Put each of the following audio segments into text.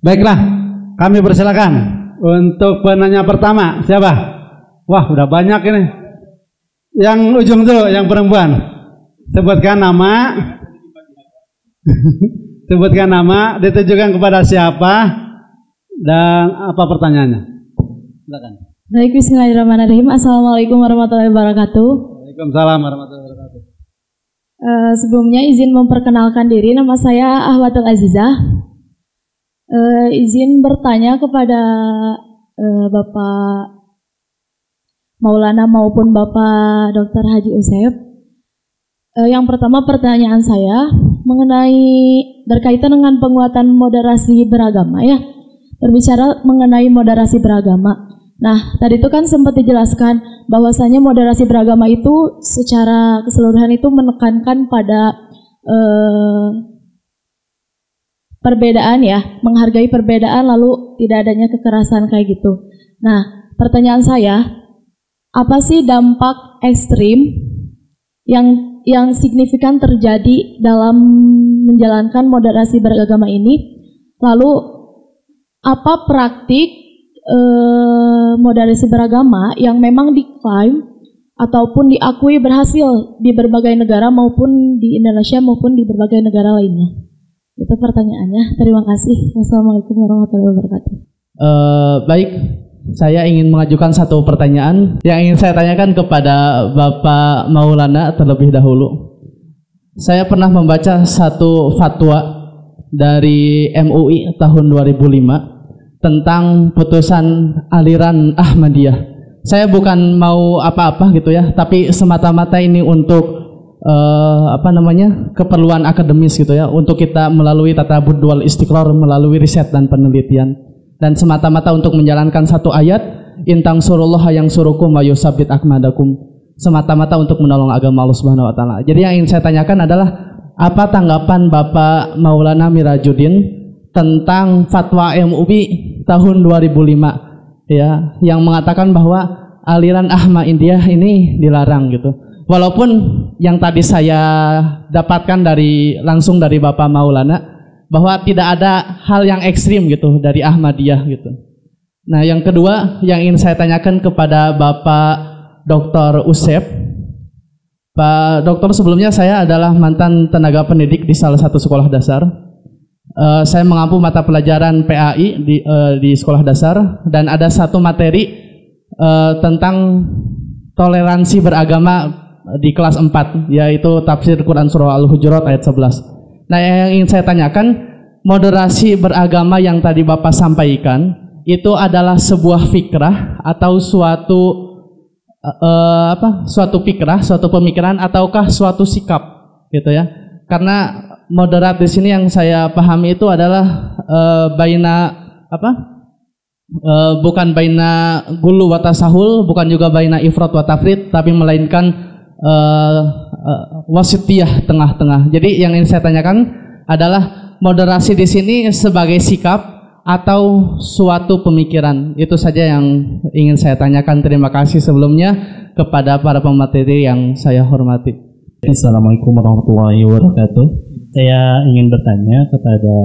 Baiklah, kami persilakan untuk penanya pertama. Siapa? Wah, udah banyak ini. Yang ujung dulu, yang perempuan. Sebutkan nama. Sebutkan nama, ditujukan kepada siapa dan apa pertanyaannya. Silakan. Baik, bismillahirrahmanirrahim. Assalamualaikum warahmatullahi wabarakatuh. Waalaikumsalam warahmatullahi wabarakatuh. Sebelumnya izin memperkenalkan diri, nama saya Ahwatul Azizah. Izin bertanya kepada Bapak Maulana maupun Bapak Dr. Haji Usep. Yang pertama pertanyaan saya mengenai berkaitan dengan penguatan moderasi beragama ya. Berbicara mengenai moderasi beragama. Nah, tadi itu kan sempat dijelaskan bahwasanya moderasi beragama itu secara keseluruhan itu menekankan pada perbedaan ya, menghargai perbedaan lalu tidak adanya kekerasan kayak gitu. Nah, pertanyaan saya, apa sih dampak ekstrim yang signifikan terjadi dalam menjalankan moderasi beragama ini? Lalu apa praktik moderasi beragama yang memang diklaim ataupun diakui berhasil di berbagai negara maupun di Indonesia maupun di berbagai negara lainnya? Itu pertanyaannya. Terima kasih. Wassalamualaikum warahmatullahi wabarakatuh. Baik, saya ingin mengajukan satu pertanyaan yang ingin saya tanyakan kepada Bapak Maulana terlebih dahulu. Saya pernah membaca satu fatwa dari MUI tahun 2005 tentang putusan aliran Ahmadiyah. Saya bukan mau apa-apa gitu ya, tapi semata-mata ini untuk keperluan akademis gitu ya, untuk kita melalui tatabud wal istiqrar, melalui riset dan penelitian, dan semata-mata untuk menjalankan satu ayat, intang surullaha yang surukum wa yusabbit akmadakum, semata-mata untuk menolong agama Allah Subhanahu wa taala. Jadi yang ingin saya tanyakan adalah apa tanggapan Bapak Maulana Mirajuddin tentang fatwa MUI tahun 2005 ya, yang mengatakan bahwa aliran Ahmadiyah ini dilarang gitu. Walaupun yang tadi saya dapatkan langsung dari Bapak Maulana bahwa tidak ada hal yang ekstrim gitu dari Ahmadiyah gitu. Nah, yang kedua yang ingin saya tanyakan kepada Bapak Dr. Usep. Pak Dokter, sebelumnya saya adalah mantan tenaga pendidik di salah satu sekolah dasar. Saya mengampu mata pelajaran PAI di sekolah dasar, dan ada satu materi tentang toleransi beragama di kelas 4, yaitu tafsir Quran surah Al-Hujurat ayat 11. Nah, yang ingin saya tanyakan, moderasi beragama yang tadi Bapak sampaikan itu adalah sebuah fikrah atau suatu fikrah, suatu pemikiran, ataukah suatu sikap gitu ya? Karena moderat di sini yang saya pahami itu adalah bukan baina gulu wa tasahul, bukan juga baina ifrat wa tafrid, tapi melainkan wasitiyah, tengah-tengah. Jadi yang ingin saya tanyakan adalah moderasi di sini sebagai sikap atau suatu pemikiran. Itu saja yang ingin saya tanyakan. Terima kasih sebelumnya kepada para pemateri yang saya hormati. Assalamualaikum warahmatullahi wabarakatuh. Saya ingin bertanya kepada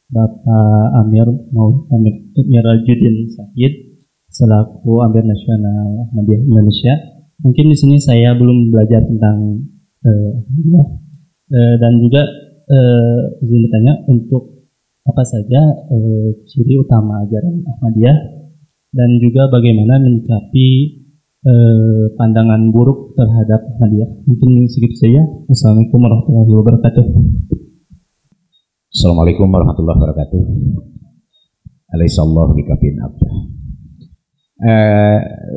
Bapak Amir Mirajuddin Syahid selaku Amir Nasional Ahmadiyah Indonesia. Mungkin di sini saya belum belajar tentang dan juga izin bertanya untuk apa saja ciri utama ajaran Ahmadiyah dan juga bagaimana menyikapi pandangan buruk terhadap Ahmadiyah. Mungkin segitu saja. Wassalamualaikum warahmatullahi wabarakatuh. Assalamualaikum warahmatullahi wabarakatuh. Alaihissallahu bikafin abdah.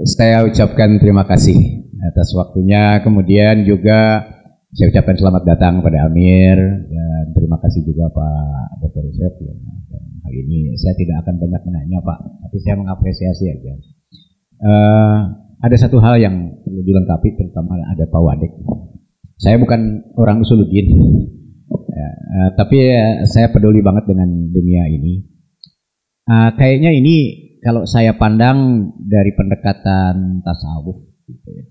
Saya ucapkan terima kasih atas waktunya. Kemudian juga saya ucapkan selamat datang pada Amir, dan terima kasih juga Pak Dr. Usep. Dan hari ini saya tidak akan banyak menanya Pak, tapi saya mengapresiasi aja. Ada satu hal yang perlu dilengkapi, terutama ada Pak Wadek. Saya bukan orang usuluddin, tapi saya peduli banget dengan dunia ini. Kayaknya ini kalau saya pandang dari pendekatan tasawuf, gitu ya,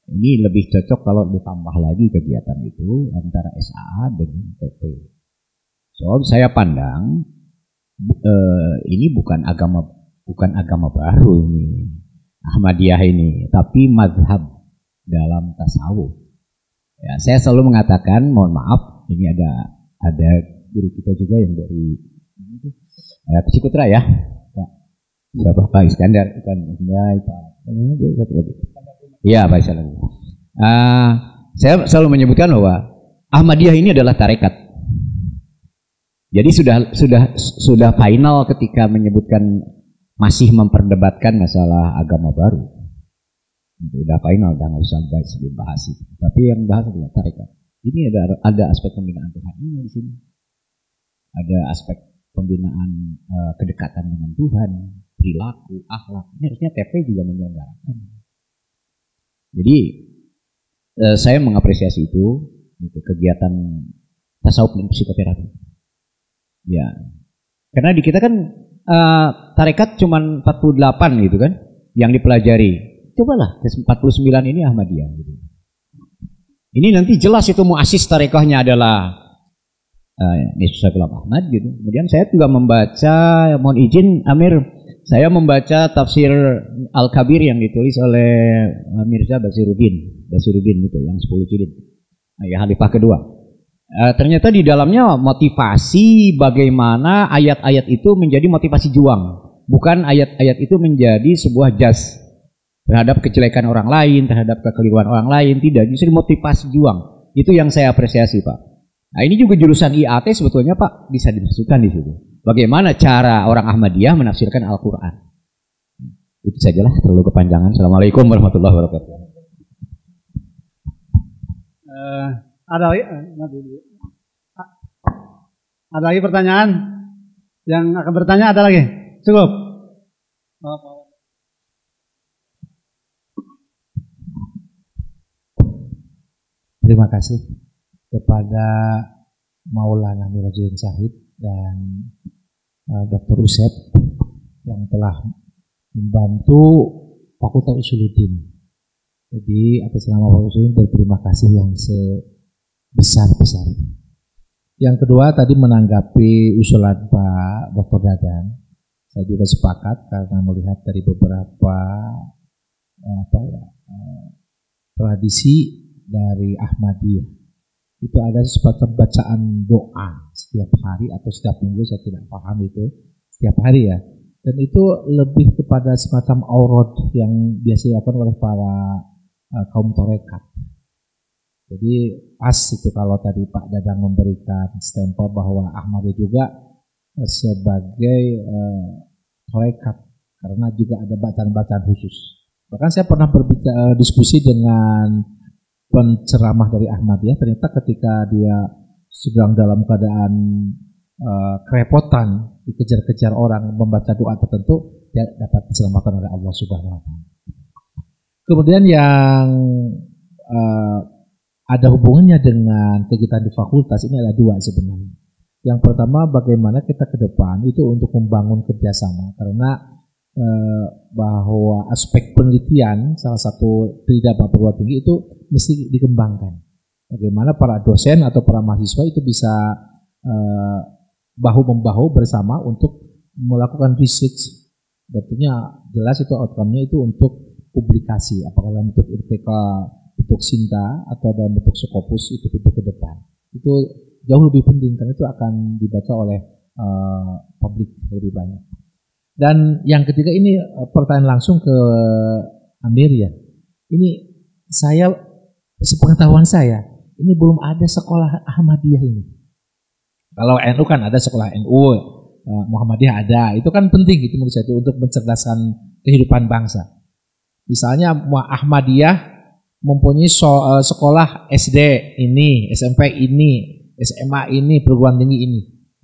ini lebih cocok kalau ditambah lagi kegiatan itu antara SAA dengan TP. So saya pandang ini bukan agama baru ini Ahmadiyah ini, tapi mazhab dalam tasawuf. Ya, saya selalu mengatakan, mohon maaf, ini ada guru kita juga yang dari Cikutra ya, Pak. Siapa? Pak Iskandar, bukan ya, Pak. Satu lagi. Iya, Pak Iskandar. Saya selalu menyebutkan bahwa Ahmadiyah ini adalah tarekat. Jadi sudah final ketika menyebutkan masih memperdebatkan masalah agama baru. Udah final, udah nggak usah bahas itu. Tapi yang bahas adalah tarekat. Ini ada aspek pembinaan rohaninya di sini. Ada aspek pembinaan kedekatan dengan Tuhan, perilaku, akhlak. Ini harusnya TP juga menyelenggarakan. Jadi saya mengapresiasi itu kegiatan tasawuf dan psikoterapi. Ya, karena di kita kan tarekat cuma 48 gitu kan, yang dipelajari. Cobalah ke 49 ini Ahmadiyah. Gitu. Ini nanti jelas itu muassis tarekahnya adalah Syekh Ahmad gitu. Kemudian saya juga membaca, mohon izin Amir, saya membaca tafsir Al-Kabir yang ditulis oleh Mirza Basiruddin itu yang 10 jilid. Ya, Khalifah kedua. Ternyata di dalamnya motivasi bagaimana ayat-ayat itu menjadi motivasi juang, bukan ayat-ayat itu menjadi sebuah jas terhadap kejelekan orang lain, terhadap kekeliruan orang lain, tidak, justru motivasi juang. Itu yang saya apresiasi, Pak. Nah, ini juga jurusan IAT sebetulnya, Pak, bisa dimasukkan di situ. Bagaimana cara orang Ahmadiyah menafsirkan Al-Quran. Itu sajalah, terlalu kepanjangan. Assalamualaikum warahmatullahi wabarakatuh. Ada lagi pertanyaan? Yang akan bertanya ada lagi? Cukup? Terima kasih kepada Maulana Mirajuddin Syahid dan Dr. Usep yang telah membantu Fakultas Usuluddin. Jadi atas nama Fakultas Usuluddin berterima kasih yang sebesar-besarnya. Yang kedua tadi menanggapi usulan Pak Dr. Dadan, saya juga sepakat karena melihat dari beberapa tradisi dari Ahmadiyah itu ada semacam bacaan doa setiap hari atau setiap minggu, saya tidak paham itu setiap hari ya, dan itu lebih kepada semacam aurad yang biasa dilakukan oleh para kaum torekat. Jadi pas itu kalau tadi Pak Dadang memberikan stempel bahwa Ahmadiyah juga sebagai torekat karena juga ada bacaan-bacaan khusus. Bahkan saya pernah berbicara diskusi dengan penceramah dari Ahmadiyah, ternyata ketika dia sedang dalam keadaan kerepotan, dikejar-kejar orang, membaca doa tertentu, dia dapat diselamatkan oleh Allah Subhanahu wa Ta'ala. Kemudian yang ada hubungannya dengan kegiatan di fakultas ini ada dua sebenarnya. Yang pertama, bagaimana kita ke depan itu untuk membangun kerjasama, karena bahwa aspek penelitian salah satu tidak perguruan tinggi itu mesti dikembangkan. Bagaimana para dosen atau para mahasiswa itu bisa bahu-membahu bersama untuk melakukan research. Tentunya jelas itu outcome-nya itu untuk publikasi, apakah dalam bentuk artikel, bentuk Sinta atau dalam bentuk Scopus itu untuk ke depan. Itu jauh lebih penting karena itu akan dibaca oleh publik lebih banyak. Dan yang ketiga ini pertanyaan langsung ke Amir ya. Ini saya sepengetahuan saya ini belum ada sekolah Ahmadiyah ini. Kalau NU kan ada sekolah NU, Muhammadiyah ada. Itu kan penting gitu menurut saya itu untuk mencerdaskan kehidupan bangsa. Misalnya Ahmadiyah mempunyai sekolah SD ini, SMP ini, SMA ini, perguruan tinggi ini.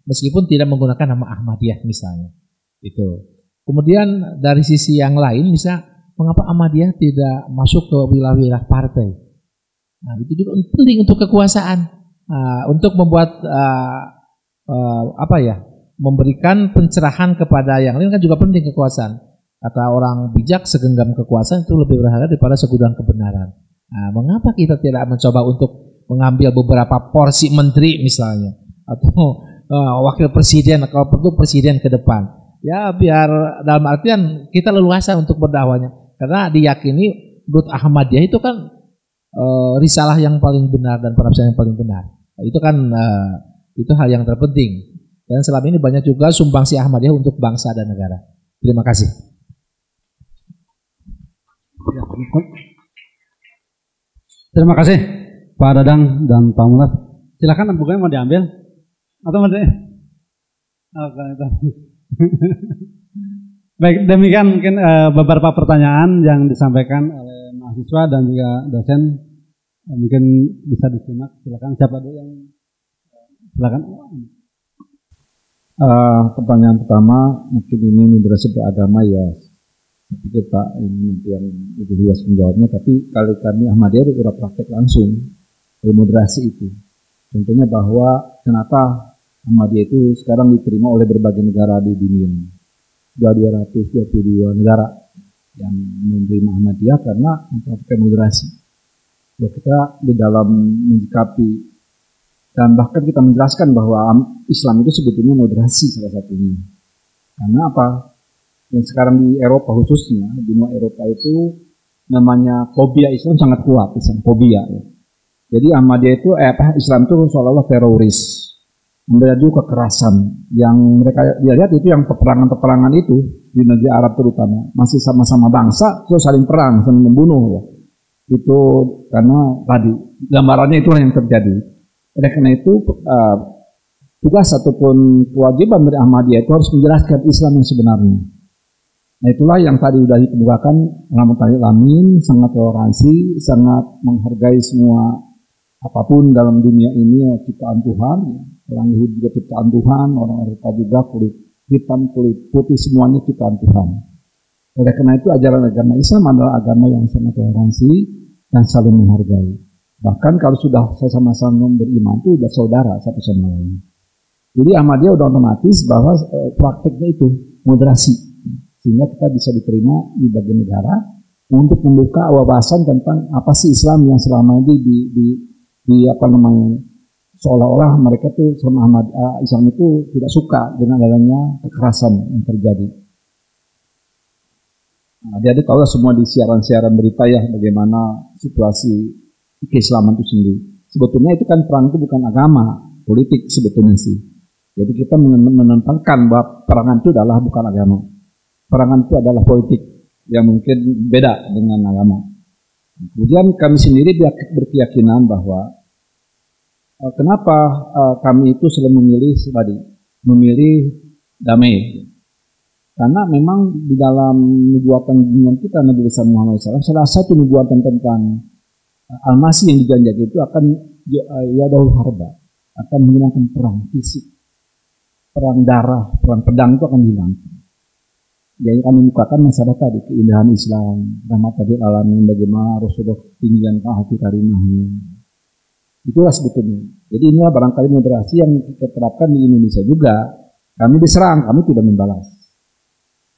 Meskipun tidak menggunakan nama Ahmadiyah misalnya. Itu. Kemudian dari sisi yang lain, bisa mengapa Ahmadiyah tidak masuk ke wilayah-wilayah partai? Nah, itu juga penting untuk kekuasaan, untuk membuat memberikan pencerahan kepada yang lain kan juga penting kekuasaan. Kata orang bijak, segenggam kekuasaan itu lebih berharga daripada segudang kebenaran. Nah, mengapa kita tidak mencoba untuk mengambil beberapa porsi menteri misalnya, atau wakil presiden, kalau perlu presiden ke depan. Ya biar dalam artian kita leluasa untuk berdakwahnya. Karena diyakini menurut Ahmadiyah itu kan risalah yang paling benar dan penafsiran yang paling benar. Itu kan itu hal yang terpenting. Dan selama ini banyak juga sumbangsi Ahmadiyah untuk bangsa dan negara. Terima kasih. Terima kasih Pak Dadang dan Pak Mulas. Silakan bukunya mau diambil atau mau Baik, demikian mungkin beberapa pertanyaan yang disampaikan oleh mahasiswa dan juga dosen. Mungkin bisa disimak. Silakan siapa dulu yang silakan. Pertanyaan pertama, mungkin ini moderasi beragama ya. Saya pikir Pak ini nanti yang lebih luas menjawabnya. Tapi kali kami Ahmadiyah udah praktek langsung moderasi itu. Contohnya bahwa kenapa Ahmadiyah itu sekarang diterima oleh berbagai negara di dunia. 222 negara yang menerima Ahmadiyah karena mempraktikkan moderasi. Bahwa kita di dalam menyikapi dan bahkan kita menjelaskan bahwa Islam itu sebetulnya moderasi salah satunya. Karena apa? Yang sekarang di Eropa khususnya, di benua Eropa itu namanya fobia Islam sangat kuat, Islam fobia. Ya. Jadi Ahmadiyah itu Islam itu seolah-olah teroris. Ada juga kekerasan yang mereka lihat itu yang peperangan-peperangan itu di negeri Arab terutama masih sama-sama bangsa terus saling perang, saling membunuh ya. Itu karena tadi gambarannya itulah yang terjadi. Oleh karena itu tugas ataupun kewajiban dari Ahmadiyah itu harus menjelaskan Islam yang sebenarnya. Nah itulah yang tadi sudah dikemukakan Rahmatullahi alamin, sangat toleransi, sangat menghargai semua apapun dalam dunia ini ya, ciptaan Tuhan. Orang Yahudi juga ciptaan Tuhan, orang Eropa juga kulit hitam, kulit putih semuanya ciptaan Tuhan. Oleh karena itu ajaran agama Islam adalah agama yang sangat toleransi dan saling menghargai. Bahkan kalau sudah sama-sama beriman itu sudah saudara satu sama lain. Jadi Ahmadiyah sudah otomatis bahwa praktiknya itu moderasi. Sehingga kita bisa diterima di bagian negara untuk membuka wawasan tentang apa sih Islam yang selama ini di apa namanya seolah-olah mereka tuh sama Islam itu tidak suka dengan adanya kekerasan yang terjadi. Nah, jadi kalau semua di siaran-siaran berita ya bagaimana situasi keislaman itu sendiri. Sebetulnya itu kan perang itu bukan agama, politik sebetulnya sih. Jadi kita menempatkan bahwa perangan itu adalah bukan agama. Perangan itu adalah politik yang mungkin beda dengan agama. Kemudian kami sendiri berkeyakinan bahwa kenapa kami itu selalu memilih damai? Karena memang di dalam nubuatan junjungan kita Nabi Muhammad SAW salah satu nubuatan tentang Al-Masih yang dijanjikan itu akan yadahul harba, akan menghilangkan perang fisik, perang darah, perang pedang itu akan dihilangkan. Jadi kami mukakan masalah tadi keindahan Islam, rahmatul alamin, bagaimana Rasulullah tinggian hati karimahnya. Itulah sebetulnya. Jadi inilah barangkali moderasi yang kita terapkan di Indonesia juga. Kami diserang, kami tidak membalas.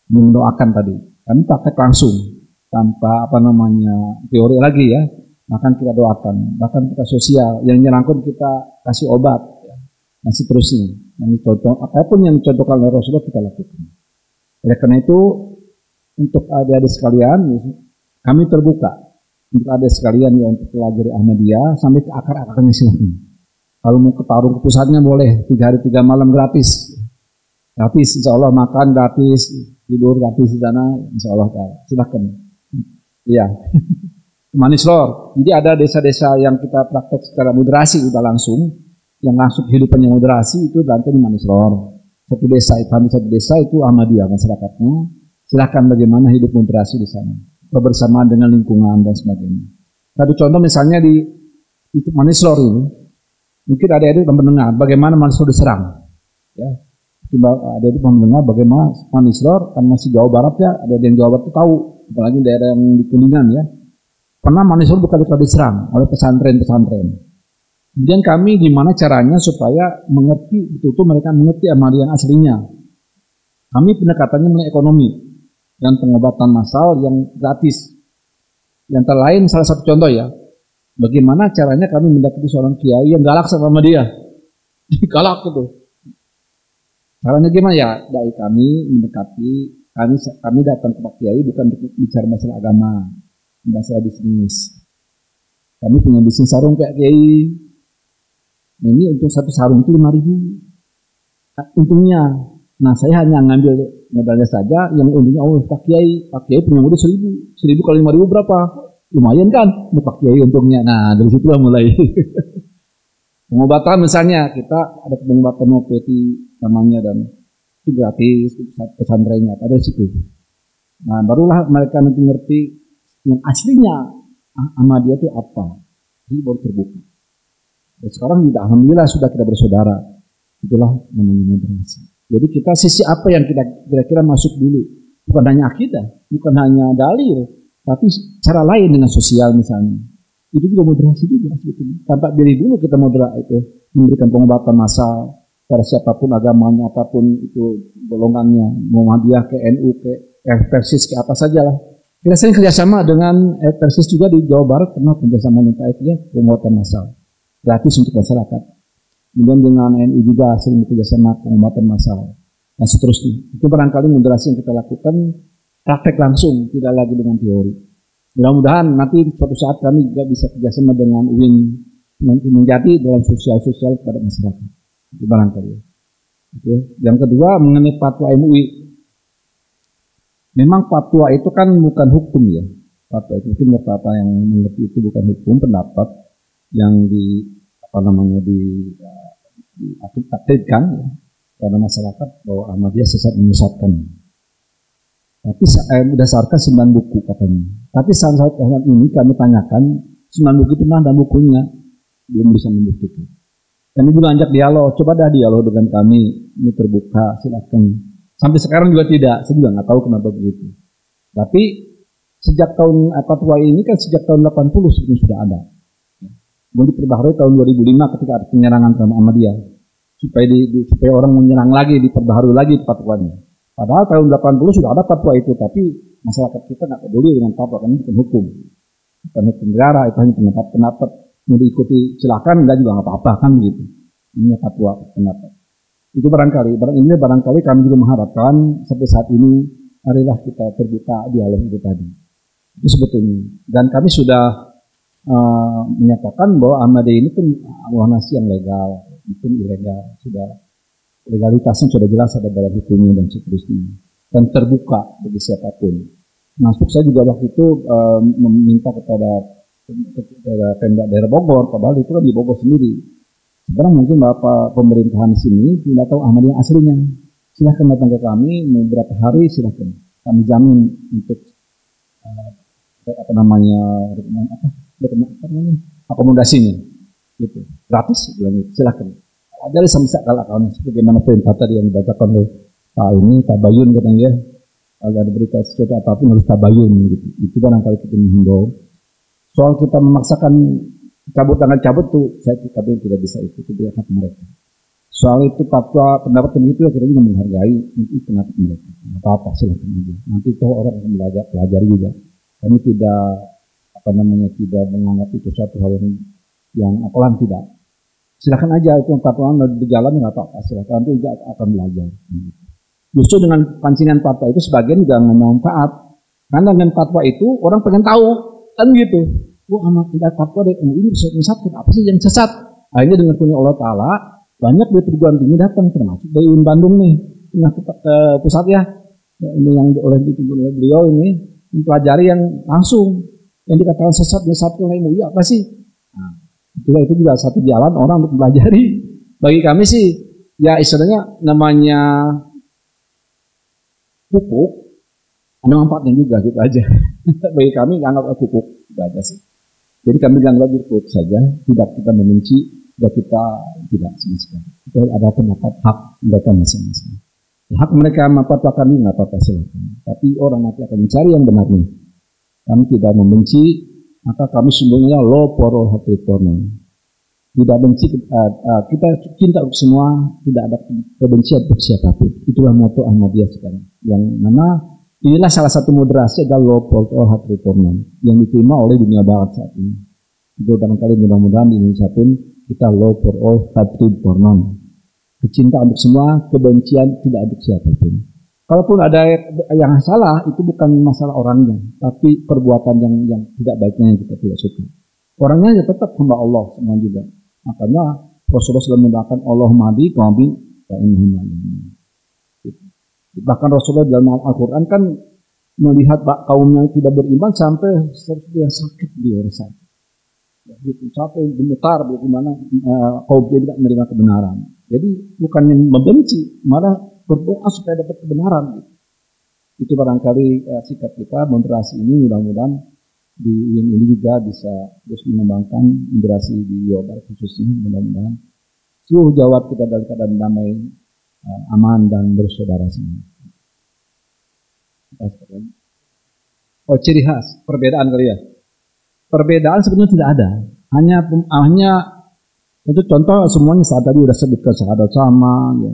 Mendoakan tadi. Kami praktek langsung. Tanpa teori lagi ya. Bahkan kita doakan. Bahkan kita sosial. Yang nyerangkun kita kasih obat. Ya. Dan seterusnya. Apapun yang dicontohkan oleh Rasulullah kita lakukan. Oleh karena itu, untuk adik-adik sekalian, kami terbuka. Untuk ada sekalian yang untuk pelajari Ahmadiyah sampai ke akar-akarnya silahkan. Kalau mau ke Parung ke pusatnya boleh 3 hari 3 malam gratis. Gratis, insya Allah makan gratis, tidur gratis di sana, insya Allah silahkan. Iya. Manislor. Jadi ada desa-desa yang kita praktek secara moderasi udah langsung, yang langsung kehidupannya moderasi itu nanti di Manislor. Satu desa itu Ahmadiyah masyarakatnya. Silahkan bagaimana hidup moderasi di sana. Kebersamaan dengan lingkungan dan sebagainya. Satu contoh misalnya di Manislor ini, mungkin adik-adik mendengar bagaimana Manislor diserang. Ya, adik-adik mendengar bagaimana Manislor, kan masih Jawa Barat ya, ada yang Jawa Barat itu tahu, apalagi daerah yang di Kuningan ya. Pernah Manislor berkali-kali diserang oleh pesantren-pesantren. Kemudian kami gimana caranya supaya mengerti, betul-betul mereka mengerti Ahmadiyah aslinya. Kami pendekatannya mengenai ekonomi dan pengobatan massal yang gratis. Yang lain salah satu contoh ya, bagaimana caranya kami mendekati seorang kiai yang galak sama dia. Galak itu. Caranya gimana ya? Dai kami mendekati, kami datang ke Pak Kiai bukan untuk bicara masalah agama, masalah bisnis. Kami punya bisnis sarung kayak Kiai. Ini untuk satu sarung itu 5.000 untungnya. Nah saya hanya ngambil modalnya saja, yang untungnya Pak Kiai punya modal 1.000 kali 5.000 berapa? Lumayan kan? Pak Kiai untungnya. Nah dari situlah mulai. Pengobatan misalnya kita ada pengobatan homeopati namanya dan itu gratis pesantrennya pada situ. Nah barulah mereka nanti ngerti yang aslinya Ahmadiyah itu apa. Jadi baru terbuka. Dan sekarang juga alhamdulillah sudah kita bersaudara. Itulah namanya moderasi. Jadi kita sisi apa yang kita kira-kira masuk dulu. Bukan hanya akidah, bukan hanya dalil, tapi cara lain dengan sosial misalnya. Itu juga moderasi juga sebetulnya. Tanpa diri dulu kita moderasi itu memberikan pengobatan massal pada siapapun agamanya, apapun itu golongannya, Muhammadiyah ke NU ke Persis ke apa sajalah. Kita sering kerjasama dengan Persis juga di Jawa Barat, pernah kerjasama dengan KFI pengobatan massal gratis untuk masyarakat. Kemudian dengan NU juga sering kerjasama pengobatan massal dan seterusnya. Itu barangkali moderasi yang kita lakukan praktek langsung, tidak lagi dengan teori. Mudah-mudahan nanti suatu saat kami juga bisa kerjasama dengan UIN menjadi dalam sosial kepada masyarakat. Itu barangkali. Oke. Yang kedua mengenai fatwa MUI. Memang fatwa itu kan bukan hukum ya. Fatwa itu mungkin beberapa yang mengerti itu bukan hukum, pendapat yang diaktifkan ya, pada masyarakat bahwa Ahmadiyah sesat menyesatkan. Tapi berdasarkan 9 buku katanya. Tapi saat ini kami tanyakan 9 buku itu dan bukunya belum bisa membuktikan. Kami juga ajak dialog, coba dah dialog dengan kami, ini terbuka, silakan. Sampai sekarang juga tidak, saya juga nggak tahu kenapa begitu. Tapi sejak tahun fatwa ini kan sejak tahun 80 sebetulnya sudah ada. Kemudian diperbaharui tahun 2005 ketika ada penyerangan terhadap Ahmadiyah. Supaya orang menyerang lagi, diperbaharui lagi fatwanya. Padahal tahun 80 sudah ada fatwa itu, tapi masyarakat kita nggak peduli dengan fatwa, karena bukan hukum. Bukan hukum negara, itu hanya pendapat. Mau diikuti silakan, enggak juga nggak apa-apa kan begitu. Ini fatwa pendapat. Itu barangkali kami juga mengharapkan sampai saat ini marilah kita terbuka dialog itu tadi. Itu sebetulnya. Dan kami sudah menyatakan bahwa Ahmadiyah ini pun organisasi yang legal, itu ilegal, sudah legalitasnya sudah jelas ada dalam hukumnya dan seterusnya. Dan terbuka bagi siapapun. Masuk saya juga waktu itu meminta kepada Pemda daerah Bogor, padahal itu kan di Bogor sendiri. Sekarang mungkin Bapak pemerintahan sini tidak tahu Ahmadiyah aslinya. Silahkan datang ke kami beberapa hari, silahkan. Kami jamin untuk akomodasinya, gitu. Gratis, bilang itu. Silahkan. Jadi sampai kalau sebagaimana perintah tadi yang dibacakan oleh Pak Tabayun katanya, kalau ada berita sesuatu apapun harus tabayun, gitu. Itu barangkali kita menghimbau. Soal kita memaksakan cabut tuh, saya kami tidak bisa itu tidak hak mereka. Soal itu fatwa pendapat itu kita juga menghargai itu pendapat mereka. Apa silakan aja. Nanti toh orang akan pelajari juga. Kami tidak tidak menganggap itu suatu hal yang apalah tidak. Silakan aja itu fatwa berjalan nggak apa-apa. Silakan nanti juga akan belajar. Justru dengan pancingan fatwa itu sebagian juga bermanfaat. Karena dengan fatwa itu orang pengen tahu. Kan gitu. Wah, tidak fatwa dari ini bisa menyesatkan. Apa sih yang sesat? Akhirnya dengan punya Allah Ta'ala, banyak dari perguruan tinggi datang, termasuk dari UIN Bandung nih, ke pusat ya. Ini yang oleh beliau ini, mempelajari yang langsung. Yang dikatakan sesat, menyesatkan oleh MUI, apa sih? Nah, itu juga satu jalan orang untuk mempelajari. Bagi kami sih, ya istilahnya namanya pupuk, ada manfaatnya juga gitu aja. Bagi kami anggap pupuk itu aja sih. Jadi kami anggap pupuk saja, tidak kita membenci, tidak sama sekali. Itu ada pendapat hak mereka masing-masing. Hak mereka memfatwakan ini nggak apa-apa silakan. Tapi orang nanti akan mencari yang benarnya. Kami tidak membenci, maka kami sebenarnya low for all hati reform. Tidak benci, kita cinta untuk semua, tidak ada kebencian untuk siapapun. Itulah moto Ahmadiyah sekarang. Yang mana inilah salah satu moderasi adalah low for all heart reform yang diterima oleh dunia barat saat ini. Itu barangkali mudah-mudahan di Indonesia pun kita low for all heart reform. Kecintaan untuk semua, kebencian tidak untuk siapapun. Kalaupun ada yang salah, itu bukan masalah orangnya, tapi perbuatan yang tidak baiknya yang kita tidak suka. Orangnya ya tetap hamba Allah semua juga. Makanya Rasulullah SAW mengatakan Allah mahdi kami bahkan Rasulullah dalam Al-Quran kan melihat kaumnya yang tidak beriman sampai dia sakit dia rasa. Gitu, sampai gemetar bagaimana kaum dia tidak menerima kebenaran. Jadi bukannya membenci, malah berdoa supaya dapat kebenaran. Gitu. Itu barangkali sikap kita moderasi ini mudah-mudahan di UIN ini juga bisa terus mengembangkan moderasi di Jawa Barat khususnya, mudah-mudahan seluruh Jawa kita dalam keadaan damai, aman dan bersaudara semua. Oh, ciri khas perbedaan kali ya. Perbedaan sebenarnya tidak ada. Hanya itu contoh semuanya saat tadi udah sebutkan syahadat sama, ya,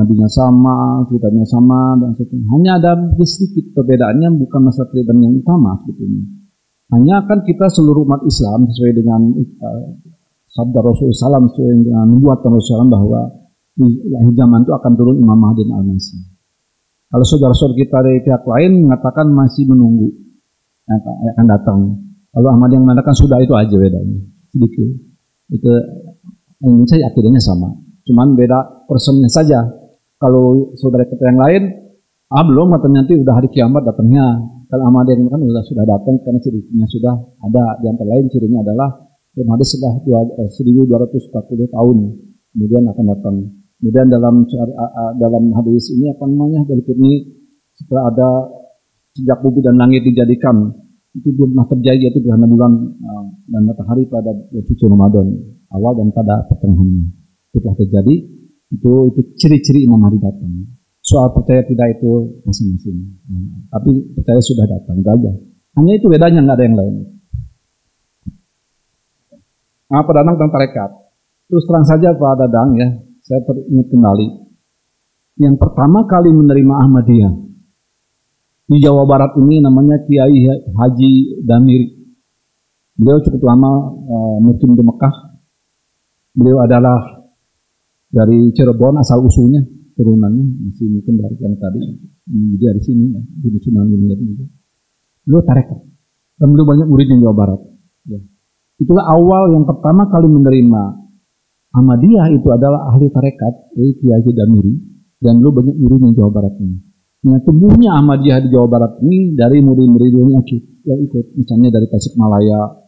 nabinya sama, ceritanya sama dan sebagainya. Hanya ada sedikit perbedaannya, bukan masalah perbedaan yang utama sebetulnya. Hanya kan kita seluruh umat Islam sesuai dengan sabda Rasulullah SAW, sesuai dengan nubuatan Rasulullah SAW bahwa di akhir zaman itu akan turun Imam Mahdi dan Al-Masih. Kalau saudara-saudara kita dari pihak lain mengatakan masih menunggu yang akan datang. Kalau Ahmad yang mengatakan sudah, itu aja bedanya sedikit. Itu Indonesia akidahnya sama, cuman beda personnya saja. Kalau saudara kita yang lain, belum katanya nanti udah hari kiamat datangnya. Kalau Ahmad yang kan sudah datang karena cirinya sudah ada. Di antara lain cirinya adalah Ahmad sudah 1240 tahun kemudian akan datang. Kemudian dalam hadis ini apa namanya berikutnya setelah ada sejak bumi dan langit dijadikan itu belum pernah terjadi, yaitu gerhana bulan dan matahari pada suci Ramadan awal dan pada pertengahannya. Setelah terjadi itu ciri-ciri Imam Mahdi datang. Soal percaya tidak itu masing-masing. Tapi percaya sudah datang, itu aja. Hanya itu bedanya, nggak ada yang lain. Pak Dadang tentang tarekat. Terus terang saja Pak Dadang ya, saya teringat kembali. Yang pertama kali menerima Ahmadiyah di Jawa Barat ini namanya Kiai Haji Damiri. Beliau cukup lama mukim di Mekah. Beliau adalah dari Cirebon asal usulnya, turunannya masih mungkin dari yang tadi dia di sini ya, di Sunan ini juga. Beliau tarekat dan beliau banyak murid di Jawa Barat. Ya. Itulah awal yang pertama kali menerima Ahmadiyah itu adalah ahli tarekat, Kiai Haji Damiri, dan beliau banyak murid di Jawa Barat ini. Nah, tumbuhnya Ahmadiyah di Jawa Barat ini dari murid-murid yang ikut, misalnya dari Tasikmalaya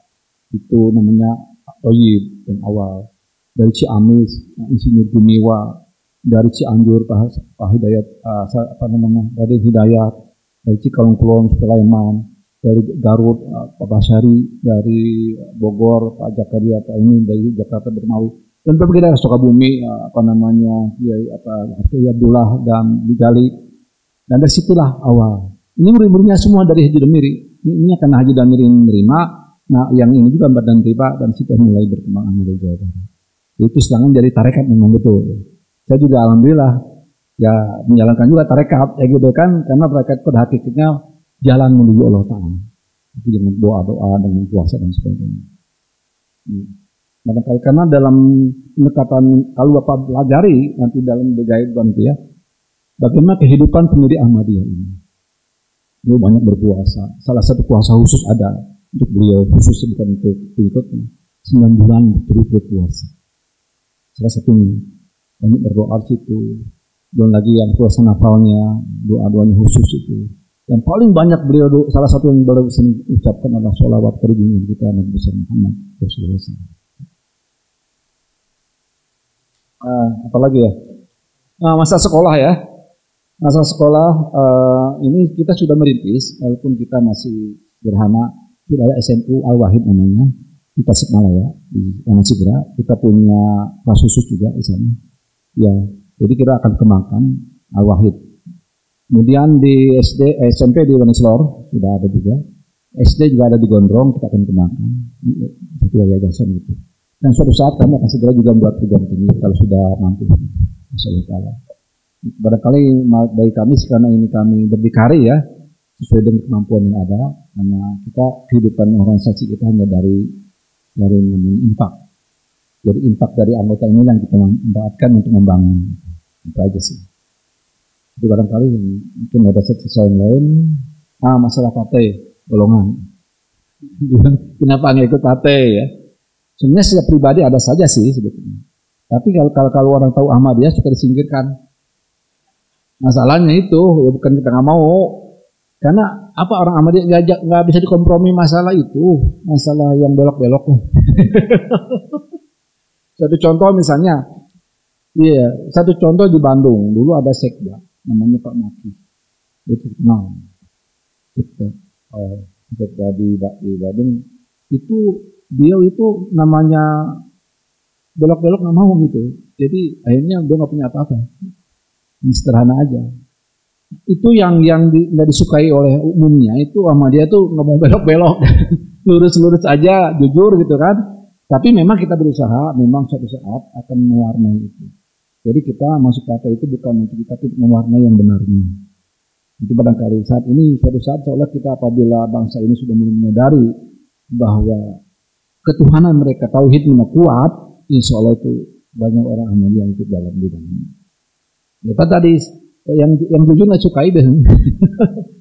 itu namanya Toyib yang awal, dari Ciamis Insinyur Gumiwa, dari Cianjur Pak Hidayat Raden Hidayat, dari Cikalongkulon Sulaiman, dari Garut Pak Basyari, dari Bogor Pak Jakaria, dari Jakarta Bermawi, dan berbagai daerah Sukabumi Kiai Abdullah dan Digali. Dan dari situlah awal. Ini murid-muridnya semua dari Haji Damiri. Ini karena Haji Damiri menerima. Nah, yang ini juga Mbak dan Riba, dan situ mulai berkembang Ahmadiyah Jawa Barat. Itu sedangkan dari tarekat memang betul. Saya juga alhamdulillah ya menjalankan juga tarekat, ya gitu kan, karena tarekat pada hakikatnya jalan menuju Allah Ta'ala. Itu dengan doa-doa, dengan puasa dan sebagainya. Karena dalam pendekatan kalau Bapak pelajari nanti dalam Begaid itu ya, bagaimana kehidupan pendiri Ahmadiyah ini. Beliau banyak berpuasa. Salah satu puasa khusus ada untuk beliau, khusus bukan untuk pengikutnya. 9 bulan berturut-turut puasa. Salah satunya banyak berdoa situ. Belum lagi yang puasa nafalnya, doa-doanya khusus itu. Dan paling banyak beliau, salah satu yang beliau ucapkan adalah sholawat kerugian kita Nabi besar Muhammad Rasulullah SAW. Apalagi ya? Masa sekolah ya. Masa sekolah ini kita sudah merintis, walaupun kita masih sederhana. Sudah ada SMU Al-Wahid namanya di Tasikmalaya, di Taman Sigra. Kita punya kelas khusus juga di sana. Ya, jadi kita akan kembangkan Al-Wahid. Kemudian di SMP di Waneslor sudah ada juga. SD juga ada di Gondrong, kita akan kembangkan. Itu yayasan gitu. Dan suatu saat kami akan segera juga membuat perguruan tinggi kalau sudah mampu. Insyaallah. Barangkali bagi kami karena ini kami berdikari ya sesuai dengan kemampuan yang ada, karena kita kehidupan organisasi kita hanya dari namanya infak. Jadi impak dari anggota ini yang kita manfaatkan untuk membangun. Itu aja sih. Jadi barangkali mungkin ada sesuatu yang lain. Masalah partai golongan. Kenapa nggak ikut partai ya? Sebenarnya secara pribadi ada saja sih sebetulnya. Tapi kalau orang tahu Ahmadiyah suka disingkirkan. Masalahnya itu ya bukan kita nggak mau. Karena apa, orang Ahmadiyah nggak bisa dikompromi masalah itu, masalah yang belok-belok. Satu contoh misalnya, satu contoh di Bandung dulu ada sekda namanya Pak Maki, itu kenal. Sekda di Bandung itu dia itu namanya belok-belok nggak mau gitu. Jadi akhirnya dia nggak punya apa-apa, sederhana aja. Itu yang nggak disukai oleh umumnya, itu sama dia tuh nggak mau belok-belok, lurus-lurus aja, jujur gitu kan. Tapi memang kita berusaha, memang suatu saat akan mewarnai itu. Jadi kita masuk partai itu bukan untuk kita mewarnai yang benarnya. Itu barangkali saat ini, suatu saat seolah kita apabila bangsa ini sudah mulai menyadari bahwa ketuhanan mereka, tauhidnya kuat, insya Allah itu banyak orang Ahmadiyah yang ikut dalam bidang ini. Ya kan tadi yang jujur nggak sukai deh,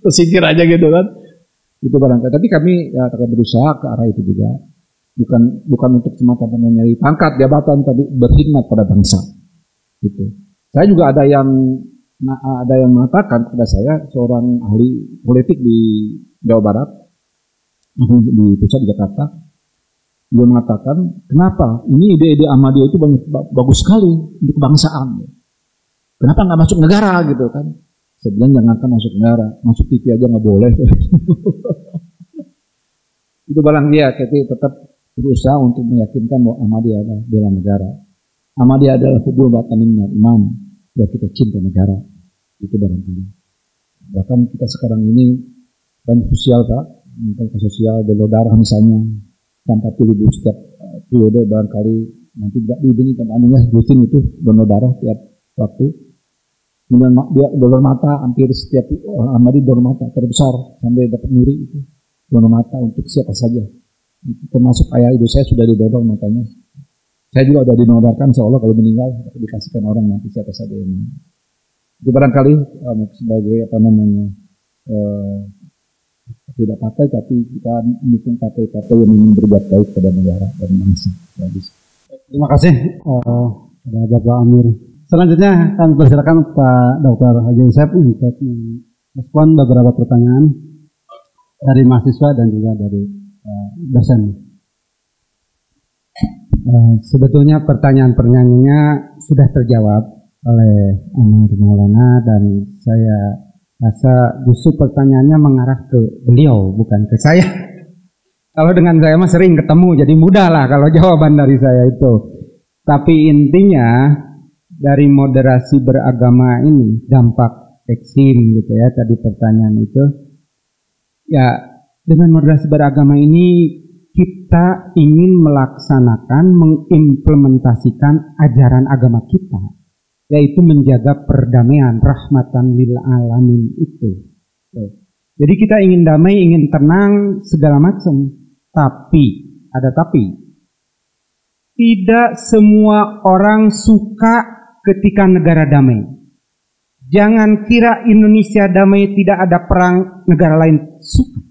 tersingkir aja gitu kan. Itu barangkali. Tapi kami ya akan berusaha ke arah itu juga. Bukan untuk semata-mata nyari pangkat jabatan, tapi berkhidmat pada bangsa. Gitu. Saya juga ada yang mengatakan kepada saya, seorang ahli politik di Jawa Barat, di pusat Jakarta, dia mengatakan, kenapa ini ide-ide Ahmadiyah itu bagus sekali untuk kebangsaan. Kenapa nggak masuk negara gitu kan? Saya bilang jangankan masuk negara, masuk TV aja nggak boleh. Itu barang dia, kita tetap berusaha untuk meyakinkan bahwa Ahmadiyah adalah bela negara. Ahmadiyah adalah hubul batanin iman, bahwa kita cinta negara. Itu barangkali. Bahkan kita sekarang ini banyak sosial Pak, misalnya sosial donor darah misalnya, tanpa pilih setiap periode barangkali nanti tidak diberikan anunya rutin itu donor darah tiap waktu. Kemudian dia donor mata, hampir setiap Ahmadi donor mata terbesar sampai dapat muri itu donor mata untuk siapa saja. Itu termasuk ayah ibu saya sudah didonor matanya. Saya juga sudah dinonorkan, seolah kalau meninggal dikasihkan orang nanti siapa saja yang mau. Itu barangkali sebagai tidak partai, tapi kita mendukung partai-partai yang ingin berbuat baik pada negara dan bangsa. Terima kasih kepada Bapak Amir. Selanjutnya kami persilakan Pak Dr. Haji Yusef untuk merespon beberapa pertanyaan dari mahasiswa dan juga dari dosen. Sebetulnya pertanyaan-pertanyaannya sudah terjawab oleh Amir Maulana, dan saya rasa justru pertanyaannya mengarah ke beliau, bukan ke saya. Kalau dengan saya mah sering ketemu, jadi mudah lah kalau jawaban dari saya itu. Tapi intinya dari moderasi beragama ini, dampak ekstrim gitu ya, tadi pertanyaan itu. Ya, dengan moderasi beragama ini kita ingin melaksanakan, mengimplementasikan ajaran agama kita, yaitu menjaga perdamaian, rahmatan lil alamin itu. Jadi kita ingin damai, ingin tenang, segala macam. Tapi, ada tapi. Tidak semua orang suka ketika negara damai. Jangan kira Indonesia damai tidak ada perang, negara lain suka.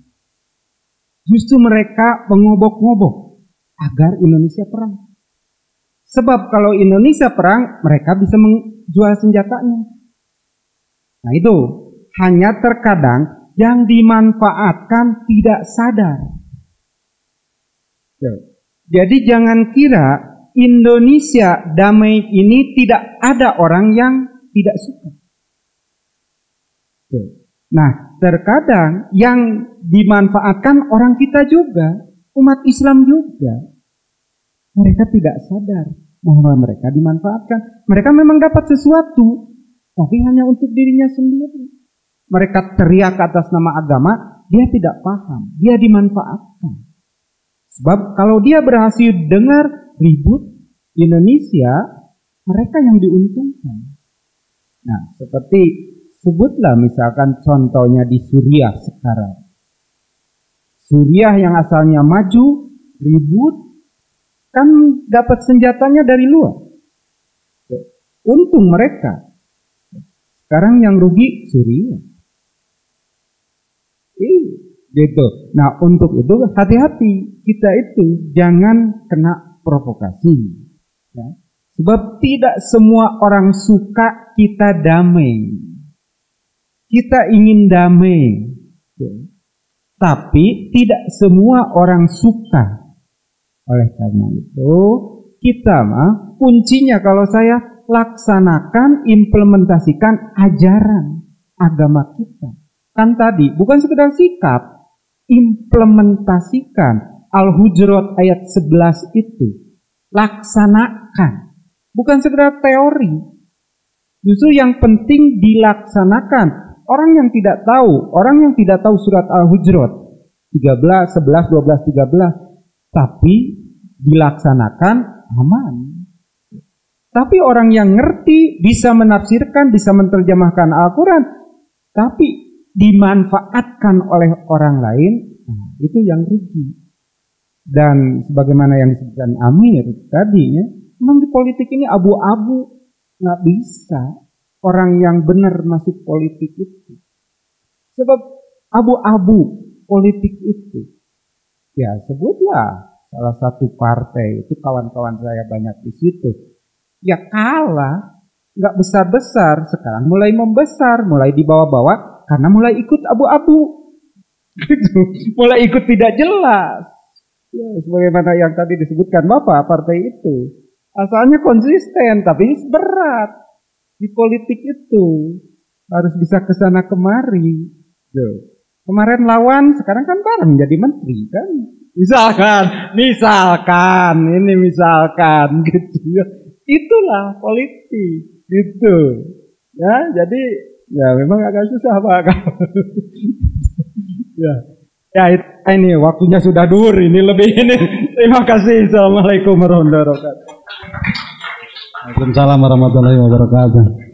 Justru mereka mengobok-ngobok agar Indonesia perang. Sebab kalau Indonesia perang, mereka bisa menjual senjatanya. Nah itu, hanya terkadang yang dimanfaatkan tidak sadar. Jadi jangan kira Indonesia damai ini tidak ada orang yang tidak suka. Nah, terkadang yang dimanfaatkan orang kita juga, umat Islam juga. Mereka tidak sadar bahwa mereka dimanfaatkan. Mereka memang dapat sesuatu, tapi hanya untuk dirinya sendiri. Mereka teriak atas nama agama, dia tidak paham, dia dimanfaatkan. Sebab kalau dia berhasil dengar ribut Indonesia, mereka yang diuntungkan. Nah, seperti sebutlah misalkan contohnya di Suriah sekarang. Suriah yang asalnya maju, ribut, kan dapat senjatanya dari luar. Untung mereka. Sekarang yang rugi Suriah. Gitu. Nah, untuk itu hati-hati, kita itu jangan kena provokasi. Ya. Sebab tidak semua orang suka kita damai. Kita ingin damai. Ya. Tapi tidak semua orang suka. Oleh karena itu, kita kuncinya kalau saya laksanakan, implementasikan ajaran agama kita. Kan tadi bukan sekedar sikap, implementasikan Al-Hujurat ayat 11 itu. Laksanakan. Bukan sekedar teori. Justru yang penting dilaksanakan. Orang yang tidak tahu surat Al-Hujurat 13, 11, 12, 13, tapi dilaksanakan aman. Tapi orang yang ngerti bisa menafsirkan, bisa menerjemahkan Al-Quran, tapi dimanfaatkan oleh orang lain, nah, itu yang rugi. Dan sebagaimana yang disebutkan Amir tadinya, memang di politik ini abu-abu, nggak bisa orang yang benar masuk politik itu. Sebab abu-abu politik itu, ya sebutlah salah satu partai itu, kawan-kawan saya banyak di situ. Ya kalah, nggak besar-besar, sekarang mulai membesar, mulai dibawa-bawa karena mulai ikut abu-abu, gitu. Mulai ikut tidak jelas. Ya, sebagaimana yang tadi disebutkan Bapak, partai itu asalnya konsisten, tapi berat di politik itu harus bisa kesana kemari. Gitu. Kemarin lawan, sekarang kan bareng jadi menteri kan? Misalkan, gitu ya. Itulah politik, gitu. Ya, jadi ya memang agak susah Pak. Ya ini waktunya sudah dur, ini lebih ini. Terima kasih. Assalamualaikum warahmatullahi wabarakatuh. Waalaikumsalam warahmatullahi wabarakatuh.